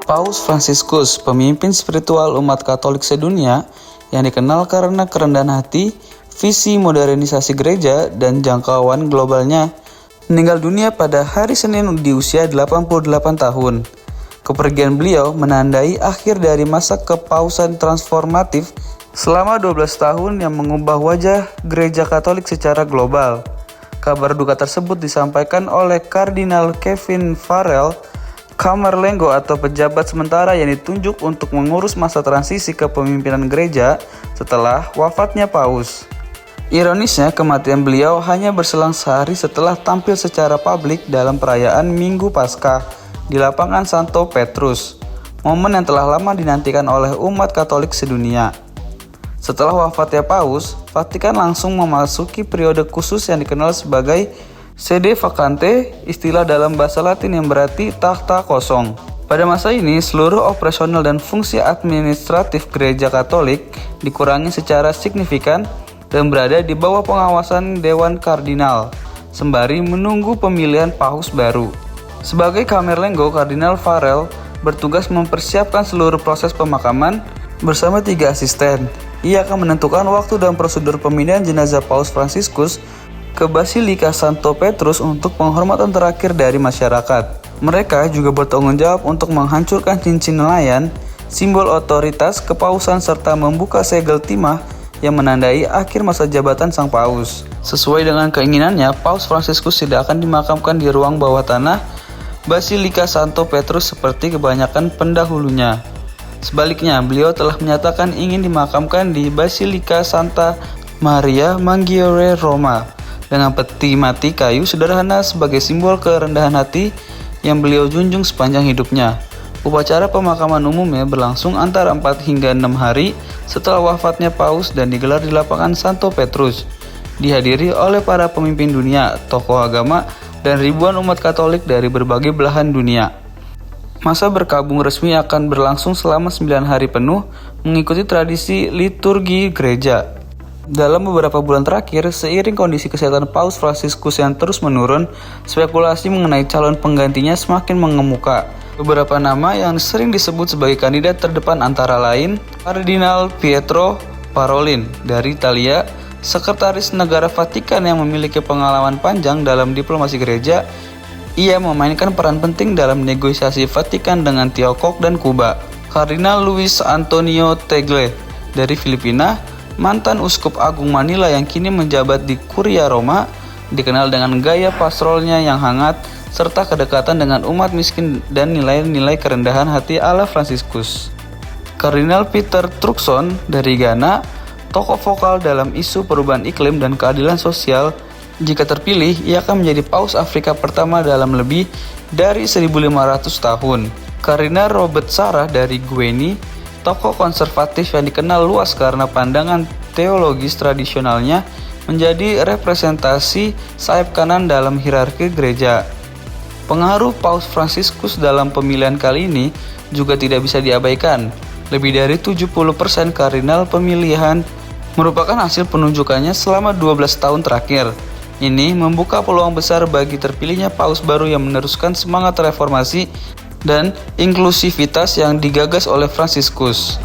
Paus Fransiskus, pemimpin spiritual umat Katolik sedunia yang dikenal karena kerendahan hati, visi modernisasi gereja, dan jangkauan globalnya, meninggal dunia pada hari Senin di usia 88 tahun. Kepergian beliau menandai akhir dari masa kepausan transformatif selama 12 tahun yang mengubah wajah gereja Katolik secara global. Kabar duka tersebut disampaikan oleh Kardinal Kevin Farrell Camerlengo atau pejabat sementara yang ditunjuk untuk mengurus masa transisi kepemimpinan gereja setelah wafatnya Paus. Ironisnya, kematian beliau hanya berselang sehari setelah tampil secara publik dalam perayaan Minggu Paskah di lapangan Santo Petrus, momen yang telah lama dinantikan oleh umat Katolik sedunia. Setelah wafatnya Paus, Vatikan langsung memasuki periode khusus yang dikenal sebagai sede vacante, istilah dalam bahasa Latin yang berarti takhta kosong. Pada masa ini, seluruh operasional dan fungsi administratif gereja Katolik dikurangi secara signifikan dan berada di bawah pengawasan Dewan Kardinal, sembari menunggu pemilihan paus baru. Sebagai Camerlengo, Kardinal Farrell bertugas mempersiapkan seluruh proses pemakaman bersama 3 asisten. Ia akan menentukan waktu dan prosedur pemindahan jenazah Paus Fransiskus ke Basilika Santo Petrus untuk penghormatan terakhir dari masyarakat. Mereka juga bertanggung jawab untuk menghancurkan cincin nelayan, simbol otoritas kepausan, serta membuka segel timah yang menandai akhir masa jabatan sang paus. Sesuai dengan keinginannya, Paus Fransiskus tidak akan dimakamkan di ruang bawah tanah Basilika Santo Petrus seperti kebanyakan pendahulunya. Sebaliknya, beliau telah menyatakan ingin dimakamkan di Basilika Santa Maria Maggiore, Roma, dengan peti mati kayu sederhana sebagai simbol kerendahan hati yang beliau junjung sepanjang hidupnya. Upacara pemakaman umumnya berlangsung antara 4 hingga 6 hari setelah wafatnya Paus dan digelar di lapangan Santo Petrus, dihadiri oleh para pemimpin dunia, tokoh agama, dan ribuan umat Katolik dari berbagai belahan dunia. Masa berkabung resmi akan berlangsung selama 9 hari penuh mengikuti tradisi liturgi gereja. Dalam beberapa bulan terakhir, seiring kondisi kesehatan Paus Fransiskus yang terus menurun, spekulasi mengenai calon penggantinya semakin mengemuka. Beberapa nama yang sering disebut sebagai kandidat terdepan antara lain Kardinal Pietro Parolin dari Italia, sekretaris negara Vatikan yang memiliki pengalaman panjang dalam diplomasi gereja. Ia memainkan peran penting dalam negosiasi Vatikan dengan Tiongkok dan Kuba. Kardinal Luis Antonio Tagle dari Filipina, mantan Uskup Agung Manila yang kini menjabat di Kuria Roma, dikenal dengan gaya pastoralnya yang hangat serta kedekatan dengan umat miskin dan nilai-nilai kerendahan hati ala Fransiskus. Kardinal Peter Turkson dari Ghana, tokoh vokal dalam isu perubahan iklim dan keadilan sosial. Jika terpilih, ia akan menjadi Paus Afrika pertama dalam lebih dari 1.500 tahun. Kardinal Robert Sarah dari Guinea, tokoh konservatif yang dikenal luas karena pandangan teologis tradisionalnya, menjadi representasi sayap kanan dalam hierarki gereja. Pengaruh Paus Fransiskus dalam pemilihan kali ini juga tidak bisa diabaikan. Lebih dari 70% kardinal pemilihan merupakan hasil penunjukannya selama 12 tahun terakhir. Ini membuka peluang besar bagi terpilihnya paus baru yang meneruskan semangat reformasi dan inklusivitas yang digagas oleh Fransiskus.